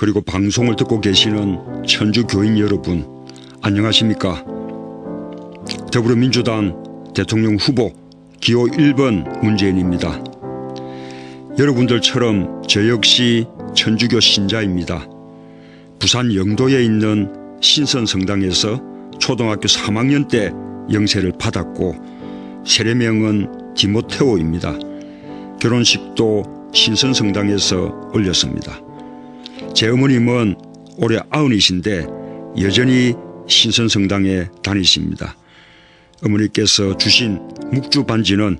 그리고 방송을 듣고 계시는 천주 교인 여러분, 안녕하십니까? 더불어민주당 대통령 후보 기호 1번 문재인입니다. 여러분들처럼 저 역시 천주교 신자입니다. 부산 영도에 있는 신선성당에서 초등학교 3학년 때 영세를 받았고 세례명은 디모테오입니다. 결혼식도 신선성당에서 올렸습니다. 제 어머님은 올해 90이신데 여전히 신선성당에 다니십니다. 어머니께서 주신 묵주 반지는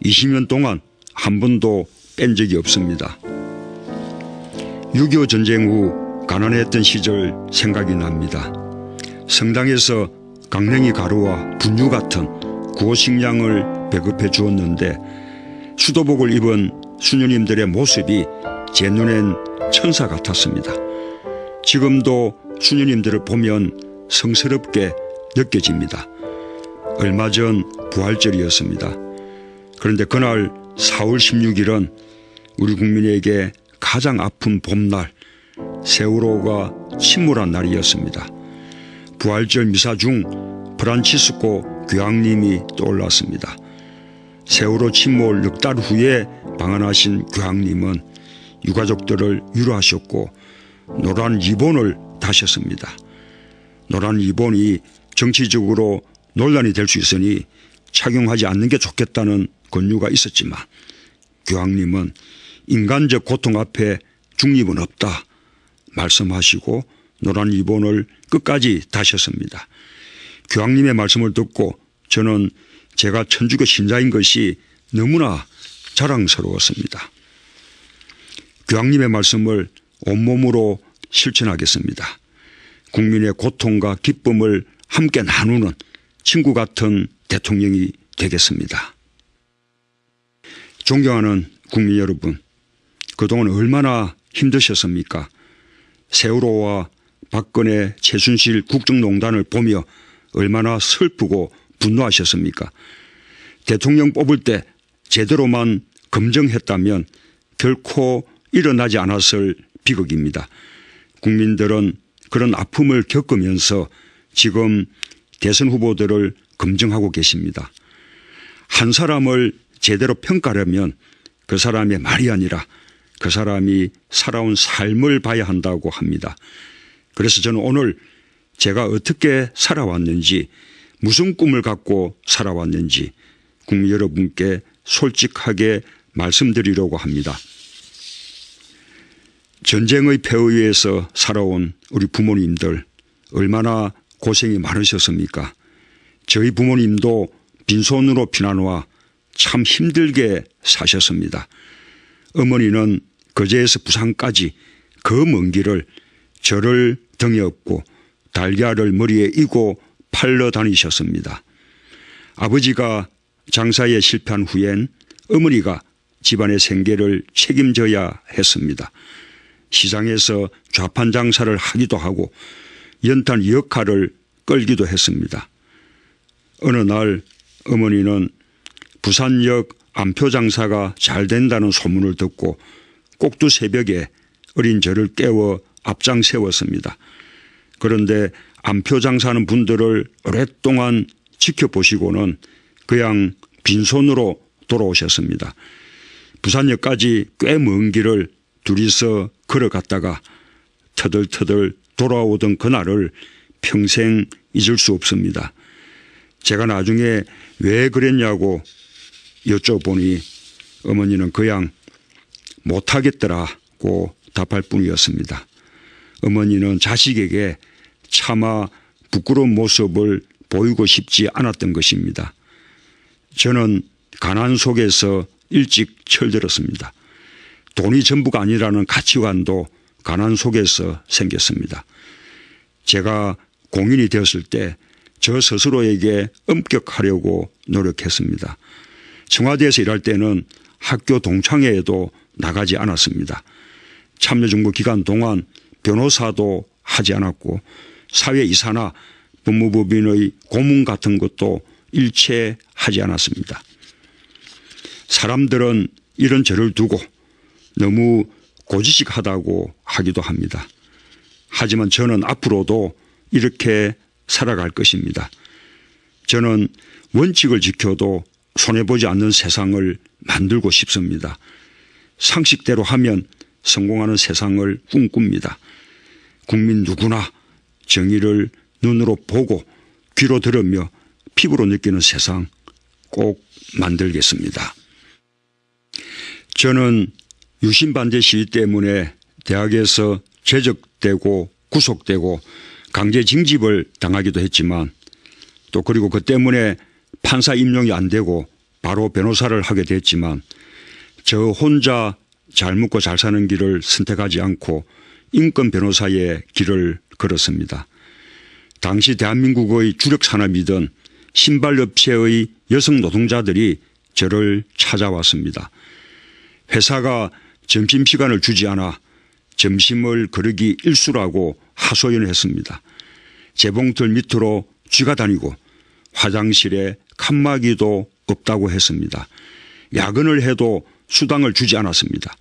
20년 동안 한 번도 뺀 적이 없습니다. 6.25 전쟁 후 가난했던 시절 생각이 납니다. 성당에서 강냉이 가루와 분유 같은 구호식량을 배급해 주었는데 수도복을 입은 수녀님들의 모습이 제 눈엔 천사 같았습니다. 지금도 수녀님들을 보면 성스럽게 느껴집니다. 얼마 전 부활절이었습니다. 그런데 그날 4월 16일은 우리 국민에게 가장 아픈 봄날, 세월호가 침몰한 날이었습니다. 부활절 미사 중 프란치스코 교황님이 떠올랐습니다. 세월호 침몰 넉 달 후에 방한하신 교황님은 유가족들을 위로하셨고 노란 리본을 다셨습니다. 노란 리본이 정치적으로 논란이 될 수 있으니 착용하지 않는 게 좋겠다는 권유가 있었지만 교황님은 인간적 고통 앞에 중립은 없다 말씀하시고 노란 리본을 끝까지 다셨습니다. 교황님의 말씀을 듣고 저는 제가 천주교 신자인 것이 너무나 자랑스러웠습니다. 교황님의 말씀을 온몸으로 실천하겠습니다. 국민의 고통과 기쁨을 함께 나누는 친구 같은 대통령이 되겠습니다. 존경하는 국민 여러분, 그동안 얼마나 힘드셨습니까? 세월호와 박근혜, 최순실 국정농단을 보며 얼마나 슬프고 분노하셨습니까? 대통령 뽑을 때 제대로만 검증했다면 결코 일어나지 않았을 비극입니다. 국민들은 그런 아픔을 겪으면서 지금 대선 후보들을 검증하고 계십니다. 한 사람을 제대로 평가하려면 그 사람의 말이 아니라 그 사람이 살아온 삶을 봐야 한다고 합니다. 그래서 저는 오늘 제가 어떻게 살아왔는지, 무슨 꿈을 갖고 살아왔는지 국민 여러분께 솔직하게 말씀드리려고 합니다. 전쟁의 폐허에서 살아온 우리 부모님들 얼마나 고생이 많으셨습니까? 저희 부모님도 빈손으로 피난와 참 힘들게 사셨습니다. 어머니는 거제에서 부산까지 그 먼 길을 저를 등에 업고 달걀을 머리에 이고 팔러 다니셨습니다. 아버지가 장사에 실패한 후엔 어머니가 집안의 생계를 책임져야 했습니다. 시장에서 좌판 장사를 하기도 하고 연탄 역할을 끌기도 했습니다. 어느 날 어머니는 부산역 암표 장사가 잘 된다는 소문을 듣고 꼭두 새벽에 어린 저를 깨워 앞장 세웠습니다. 그런데 암표 장사하는 분들을 오랫동안 지켜보시고는 그냥 빈손으로 돌아오셨습니다. 부산역까지 꽤 먼 길을 둘이서 걸어갔다가 터덜터덜 돌아오던 그날을 평생 잊을 수 없습니다. 제가 나중에 왜 그랬냐고 여쭤보니 어머니는 그냥 못하겠더라고 답할 뿐이었습니다. 어머니는 자식에게 차마 부끄러운 모습을 보이고 싶지 않았던 것입니다. 저는 가난 속에서 일찍 철들었습니다. 돈이 전부가 아니라는 가치관도 가난 속에서 생겼습니다. 제가 공인이 되었을 때 저 스스로에게 엄격하려고 노력했습니다. 청와대에서 일할 때는 학교 동창회에도 나가지 않았습니다. 참여정부 기간 동안 변호사도 하지 않았고 사회이사나 법무법인의 고문 같은 것도 일체 하지 않았습니다. 사람들은 이런 저를 두고 너무 고지식하다고 하기도 합니다. 하지만 저는 앞으로도 이렇게 살아갈 것입니다. 저는 원칙을 지켜도 손해보지 않는 세상을 만들고 싶습니다. 상식대로 하면 성공하는 세상을 꿈꿉니다. 국민 누구나 정의를 눈으로 보고 귀로 들으며 피부로 느끼는 세상 꼭 만들겠습니다. 저는 유신 반대 시위 때문에 대학에서 제적되고 구속되고 강제 징집을 당하기도 했지만 또 그리고 그 때문에 판사 임용이 안 되고 바로 변호사를 하게 됐지만 저 혼자 잘 묵고 잘 사는 길을 선택하지 않고 인권 변호사의 길을 걸었습니다. 당시 대한민국의 주력 산업이던 신발업체의 여성 노동자들이 저를 찾아왔습니다. 회사가 점심시간을 주지 않아 점심을 거르기 일수라고 하소연했습니다. 재봉틀 밑으로 쥐가 다니고 화장실에 칸막이도 없다고 했습니다. 야근을 해도 수당을 주지 않았습니다.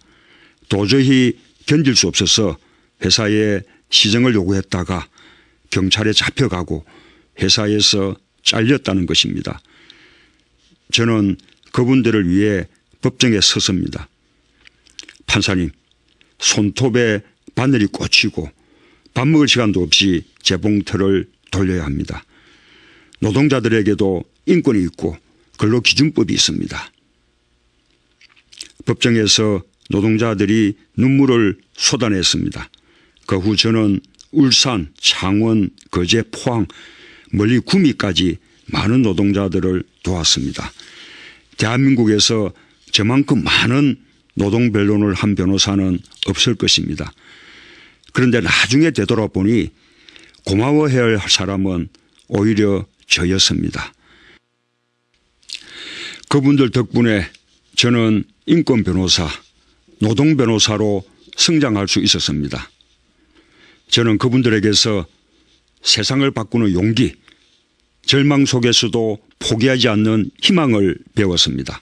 도저히 견딜 수 없어서 회사에 시정을 요구했다가 경찰에 잡혀가고 회사에서 잘렸다는 것입니다. 저는 그분들을 위해 법정에 섰습니다. 판사님, 손톱에 바늘이 꽂히고 밥 먹을 시간도 없이 재봉틀을 돌려야 합니다. 노동자들에게도 인권이 있고 근로기준법이 있습니다. 법정에서 노동자들이 눈물을 쏟아냈습니다. 그 후 저는 울산, 창원, 거제, 포항, 멀리 구미까지 많은 노동자들을 도왔습니다. 대한민국에서 저만큼 많은 노동 변론을 한 변호사는 없을 것입니다. 그런데 나중에 되돌아보니 고마워해야 할 사람은 오히려 저였습니다. 그분들 덕분에 저는 인권 변호사, 노동 변호사로 성장할 수 있었습니다. 저는 그분들에게서 세상을 바꾸는 용기, 절망 속에서도 포기하지 않는 희망을 배웠습니다.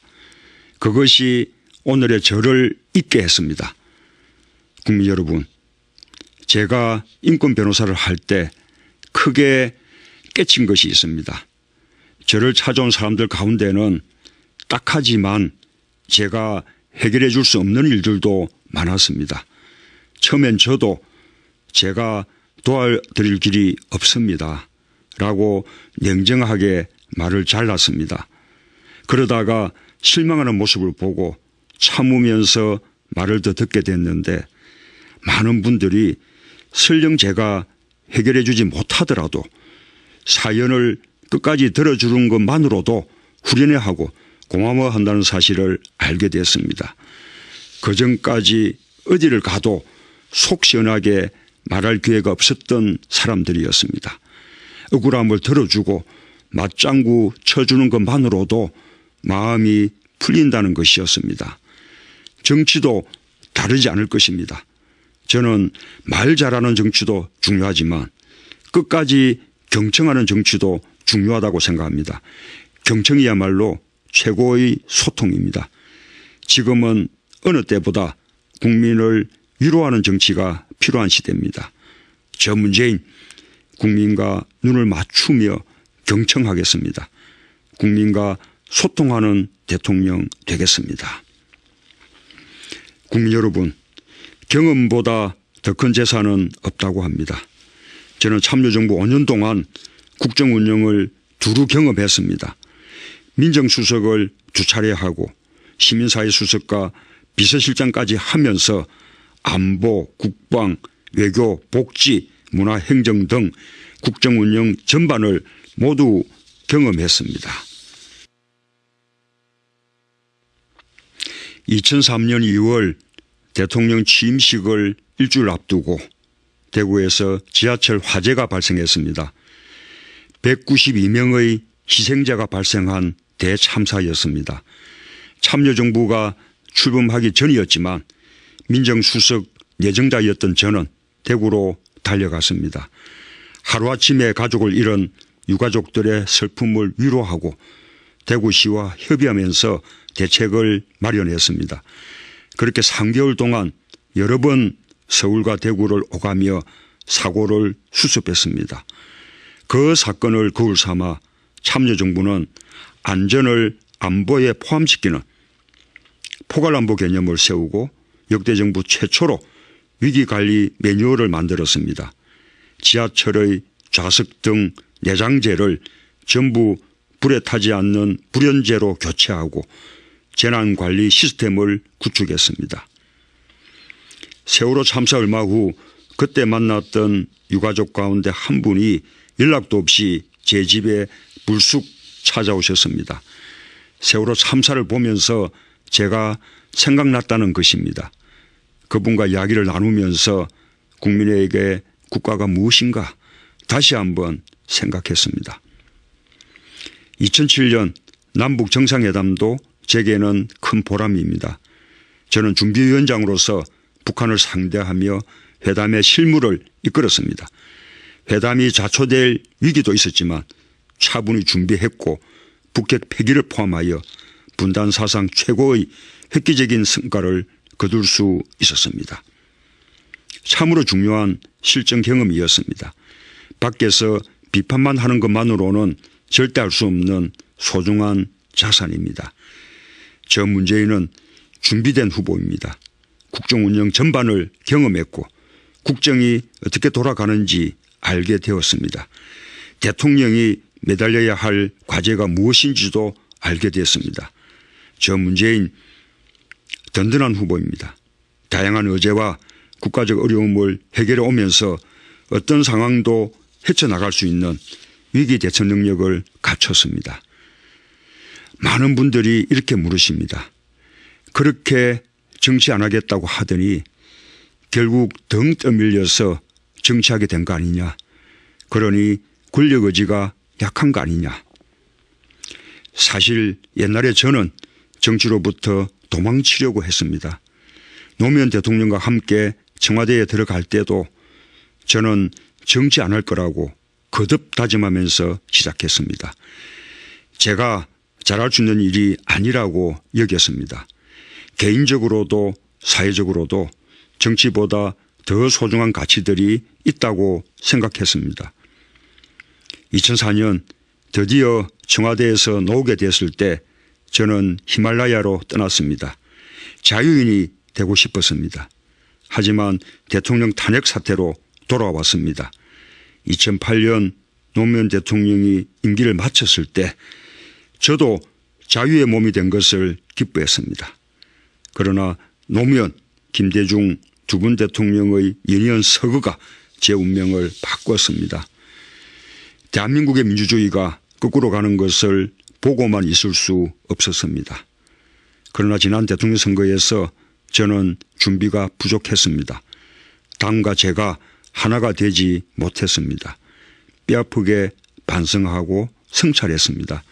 그것이 오늘의 저를 있게 했습니다. 국민 여러분, 제가 인권 변호사를 할 때 크게 깨친 것이 있습니다. 저를 찾아온 사람들 가운데는 딱하지만 제가 해결해 줄 수 없는 일들도 많았습니다. 처음엔 저도 제가 도와드릴 길이 없습니다 라고 냉정하게 말을 잘랐습니다. 그러다가 실망하는 모습을 보고 참으면서 말을 더 듣게 됐는데 많은 분들이 설령 제가 해결해 주지 못하더라도 사연을 끝까지 들어주는 것만으로도 후련해하고 고마워한다는 사실을 알게 됐습니다. 그전까지 어디를 가도 속 시원하게 말할 기회가 없었던 사람들이었습니다. 억울함을 들어주고 맞장구 쳐주는 것만으로도 마음이 풀린다는 것이었습니다. 정치도 다르지 않을 것입니다. 저는 말 잘하는 정치도 중요하지만 끝까지 경청하는 정치도 중요하다고 생각합니다. 경청이야말로 최고의 소통입니다. 지금은 어느 때보다 국민을 위로하는 정치가 필요한 시대입니다. 저 문재인 국민과 눈을 맞추며 경청하겠습니다. 국민과 소통하는 대통령 되겠습니다. 국민 여러분, 경험보다 더 큰 재산은 없다고 합니다. 저는 참여정부 5년 동안 국정 운영을 두루 경험했습니다. 민정수석을 2차례 하고 시민사회 수석과 비서실장까지 하면서 안보, 국방, 외교, 복지, 문화, 행정 등 국정 운영 전반을 모두 경험했습니다. 2003년 2월 대통령 취임식을 일주일 앞두고 대구에서 지하철 화재가 발생했습니다. 192명의 희생자가 발생한 대참사였습니다. 참여정부가 출범하기 전이었지만 민정수석 예정자였던 저는 대구로 달려갔습니다. 하루아침에 가족을 잃은 유가족들의 슬픔을 위로하고 대구시와 협의하면서 대책을 마련했습니다. 그렇게 3개월 동안 여러 번 서울과 대구를 오가며 사고를 수습했습니다. 그 사건을 거울 삼아 참여정부는 안전을 안보에 포함시키는 포괄안보 개념을 세우고 역대 정부 최초로 위기관리 매뉴얼을 만들었습니다. 지하철의 좌석 등 내장재를 전부 불에 타지 않는 불연재로 교체하고 재난관리 시스템을 구축했습니다. 세월호 참사 얼마 후 그때 만났던 유가족 가운데 한 분이 연락도 없이 제 집에 불쑥 찾아오셨습니다. 세월호 참사를 보면서 제가 생각났다는 것입니다. 그분과 이야기를 나누면서 국민에게 국가가 무엇인가 다시 한번 생각했습니다. 2007년 남북 정상회담도 제게는 큰 보람입니다. 저는 준비위원장으로서 북한을 상대하며 회담의 실무를 이끌었습니다. 회담이 자초될 위기도 있었지만 차분히 준비했고 북핵 폐기를 포함하여 분단 사상 최고의 획기적인 성과를 거둘 수 있었습니다. 참으로 중요한 실전 경험이었습니다. 밖에서 비판만 하는 것만으로는 절대 할 수 없는 소중한 자산입니다. 저 문재인은 준비된 후보입니다. 국정 운영 전반을 경험했고 국정이 어떻게 돌아가는지 알게 되었습니다. 대통령이 매달려야 할 과제가 무엇인지도 알게 되었습니다. 저 문재인 든든한 후보입니다. 다양한 의제와 국가적 어려움을 해결해 오면서 어떤 상황도 헤쳐나갈 수 있는 위기 대처 능력을 갖췄습니다. 많은 분들이 이렇게 물으십니다. 그렇게 정치 안 하겠다고 하더니 결국 등 떠밀려서 정치하게 된 거 아니냐. 그러니 권력 의지가 약한 거 아니냐. 사실 옛날에 저는 정치로부터 도망치려고 했습니다. 노무현 대통령과 함께 청와대에 들어갈 때도 저는 정치 안 할 거라고 거듭 다짐하면서 시작했습니다. 제가 잘할 수 있는 일이 아니라고 여겼습니다. 개인적으로도 사회적으로도 정치보다 더 소중한 가치들이 있다고 생각했습니다. 2004년 드디어 청와대에서 나오게 됐을 때 저는 히말라야로 떠났습니다. 자유인이 되고 싶었습니다. 하지만 대통령 탄핵 사태로 돌아왔습니다. 2008년 노무현 대통령이 임기를 마쳤을 때 저도 자유의 몸이 된 것을 기뻐했습니다. 그러나 노무현, 김대중 두 분 대통령의 연이은 서거가 제 운명을 바꿨습니다. 대한민국의 민주주의가 거꾸로 가는 것을 보고만 있을 수 없었습니다. 그러나 지난 대통령 선거에서 저는 준비가 부족했습니다. 당과 제가 하나가 되지 못했습니다. 뼈아프게 반성하고 성찰했습니다.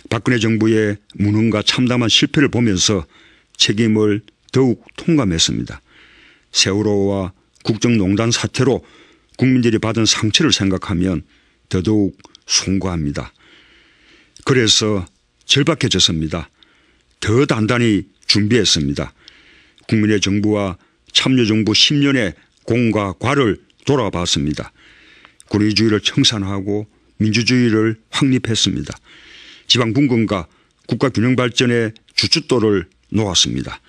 박근혜 정부의 무능과 참담한 실패를 보면서 책임을 더욱 통감했습니다. 세월호와 국정농단 사태로 국민들이 받은 상처를 생각하면 더더욱 송구합니다. 그래서 절박해졌습니다. 더 단단히 준비했습니다. 국민의 정부와 참여정부 10년의 공과 과를 돌아봤습니다. 권위주의를 청산하고 민주주의를 확립했습니다. 지방분권과 국가균형발전의 주춧돌을 놓았습니다.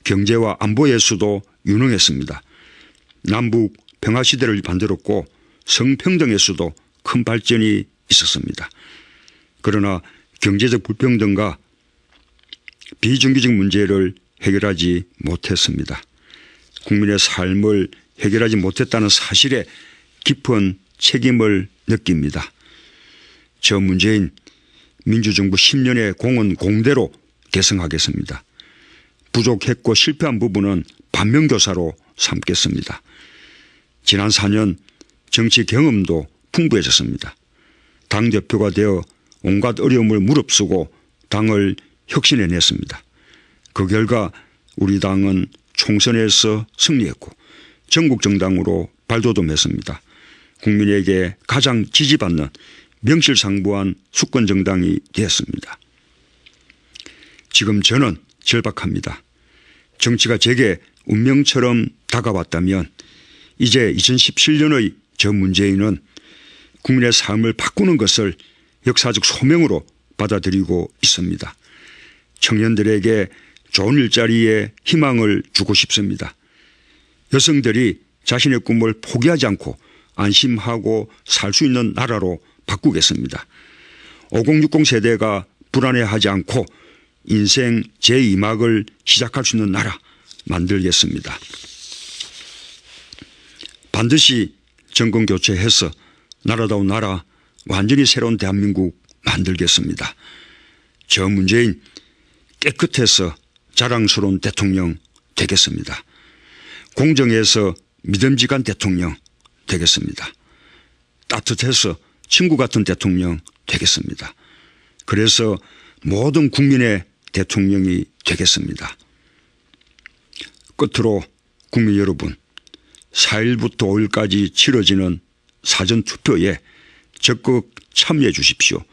경제와 안보에서도 유능했습니다. 남북 평화시대를 만들었고 성평등에서도 큰 발전이 있었습니다. 그러나 경제적 불평등과 비정규직 문제를 해결하지 못했습니다. 국민의 삶을 해결하지 못했다는 사실에 깊은 책임을 느낍니다. 저 문재인 민주정부 10년의 공은 공대로 개성하겠습니다. 부족했고 실패한 부분은 반면교사로 삼겠습니다. 지난 4년 정치 경험도 풍부해졌습니다. 당대표가 되어 온갖 어려움을 무릅쓰고 당을 혁신해냈습니다. 그 결과 우리 당은 총선에서 승리했고 전국 정당으로 발돋움했습니다. 국민에게 가장 지지받는 명실상부한 수권 정당이 되었습니다. 지금 저는 절박합니다. 정치가 제게 운명처럼 다가왔다면 이제 2017년의 저 문재인은 국민의 삶을 바꾸는 것을 역사적 소명으로 받아들이고 있습니다. 청년들에게 좋은 일자리에 희망을 주고 싶습니다. 여성들이 자신의 꿈을 포기하지 않고 안심하고 살 수 있는 나라로 바꾸겠습니다. 5060 세대가 불안해하지 않고 인생 제2막을 시작할 수 있는 나라 만들겠습니다. 반드시 정권 교체해서 나라다운 나라, 완전히 새로운 대한민국 만들겠습니다. 저 문재인 깨끗해서 자랑스러운 대통령 되겠습니다. 공정해서 믿음직한 대통령 되겠습니다. 따뜻해서 친구 같은 대통령 되겠습니다. 그래서 모든 국민의 대통령이 되겠습니다. 끝으로 국민 여러분, 4일부터 5일까지 치러지는 사전투표에 적극 참여해 주십시오.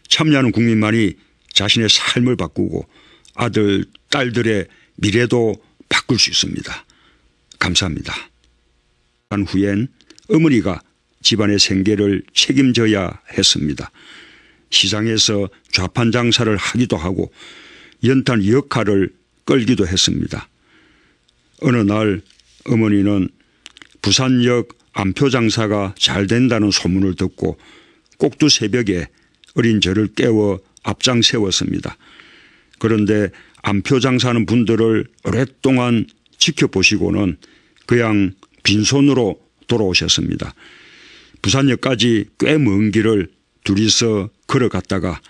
참여하는 국민만이 자신의 삶을 바꾸고 아들, 딸들의 미래도 바꿀 수 있습니다. 감사합니다. 한 후엔 어머니가 집안의 생계를 책임져야 했습니다. 시장에서 좌판 장사를 하기도 하고 연탄 역할을 끌기도 했습니다. 어느 날 어머니는 부산역 암표 장사가 잘 된다는 소문을 듣고 꼭두 새벽에 어린 저를 깨워 앞장 세웠습니다. 그런데 암표 장사하는 분들을 오랫동안 지켜보시고는 그냥 빈손으로 돌아오셨습니다. 부산역까지 꽤 먼 길을 둘이서 걸어갔다가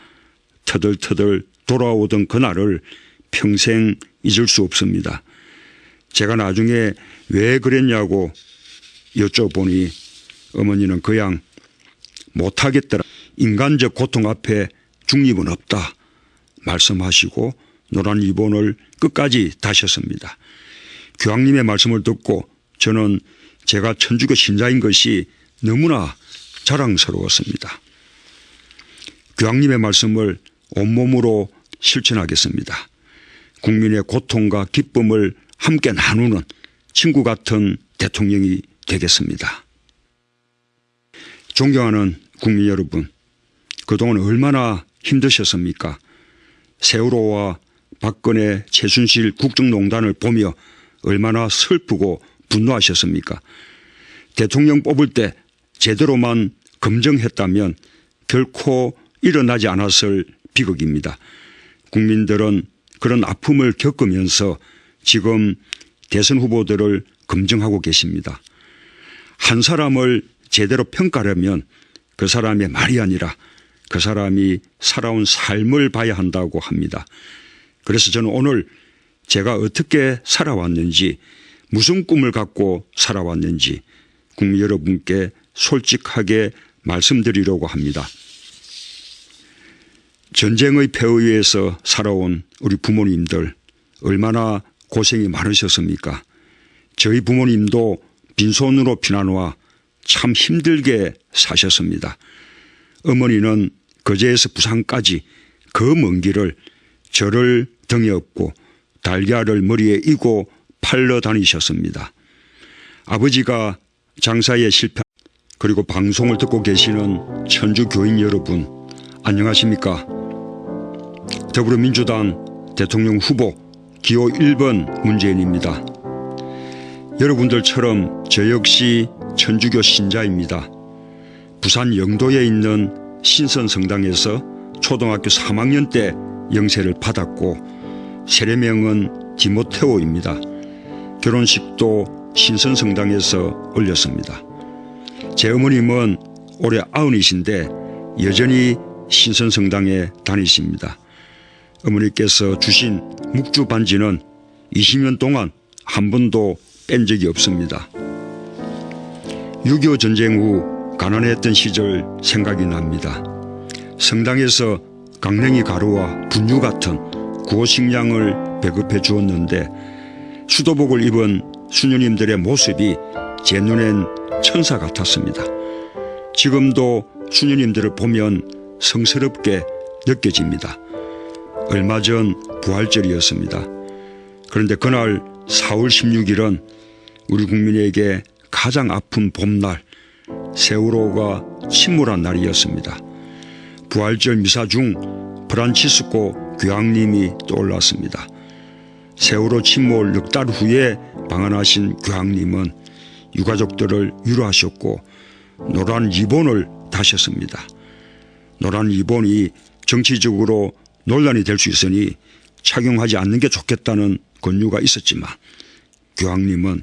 터덜터덜 돌아오던 그날을 평생 잊을 수 없습니다. 제가 나중에 왜 그랬냐고 여쭤보니 어머니는 그냥 못하겠더라. 인간적 고통 앞에 중립은 없다 말씀하시고 노란 리본을 끝까지 다셨습니다. 교황님의 말씀을 듣고 저는 제가 천주교 신자인 것이 너무나 자랑스러웠습니다. 교황님의 말씀을 온몸으로 실천하겠습니다. 국민의 고통과 기쁨을 함께 나누는 친구 같은 대통령이 되겠습니다. 존경하는 국민 여러분, 그동안 얼마나 힘드셨습니까? 세월호와 박근혜, 최순실 국정농단을 보며 얼마나 슬프고 분노하셨습니까? 대통령 뽑을 때 제대로만 검증했다면 결코 일어나지 않았을 비극입니다. 국민들은 그런 아픔을 겪으면서 지금 대선 후보들을 검증하고 계십니다. 한 사람을 제대로 평가하려면 그 사람의 말이 아니라 그 사람이 살아온 삶을 봐야 한다고 합니다. 그래서 저는 오늘 제가 어떻게 살아왔는지, 무슨 꿈을 갖고 살아왔는지 국민 여러분께 솔직하게 말씀드리려고 합니다. 전쟁의 폐허에서 살아온 우리 부모님들 얼마나 고생이 많으셨습니까? 저희 부모님도 빈손으로 피난와 참 힘들게 사셨습니다. 어머니는 거제에서 부산까지 그 먼 길을 저를 등에 업고 달걀을 머리에 이고 팔러 다니셨습니다. 아버지가 장사에 실패, 그리고 방송을 듣고 계시는 천주 교인 여러분, 안녕하십니까? 더불어민주당 대통령 후보 기호 1번 문재인입니다. 여러분들처럼 저 역시 천주교 신자입니다. 부산 영도에 있는 신선성당에서 초등학교 3학년 때 영세를 받았고 세례명은 디모테오입니다. 결혼식도 신선성당에서 올렸습니다. 제 어머님은 올해 90이신데 여전히 신선성당에 다니십니다. 어머니께서 주신 묵주 반지는 20년 동안 한 번도 뺀 적이 없습니다. 6.25 전쟁 후 가난했던 시절 생각이 납니다. 성당에서 강냉이 가루와 분유 같은 구호식량을 배급해 주었는데 수도복을 입은 수녀님들의 모습이 제 눈엔 천사 같았습니다. 지금도 수녀님들을 보면 성스럽게 느껴집니다. 얼마 전 부활절이었습니다. 그런데 그날 4월 16일은 우리 국민에게 가장 아픈 봄날, 세월호가 침몰한 날이었습니다. 부활절 미사 중 프란치스코 교황님이 떠올랐습니다. 세월호 침몰 6달 후에 방한하신 교황님은 유가족들을 위로하셨고 노란 리본을 다셨습니다. 노란 리본이 정치적으로 논란이 될 수 있으니 착용하지 않는 게 좋겠다는 권유가 있었지만 교황님은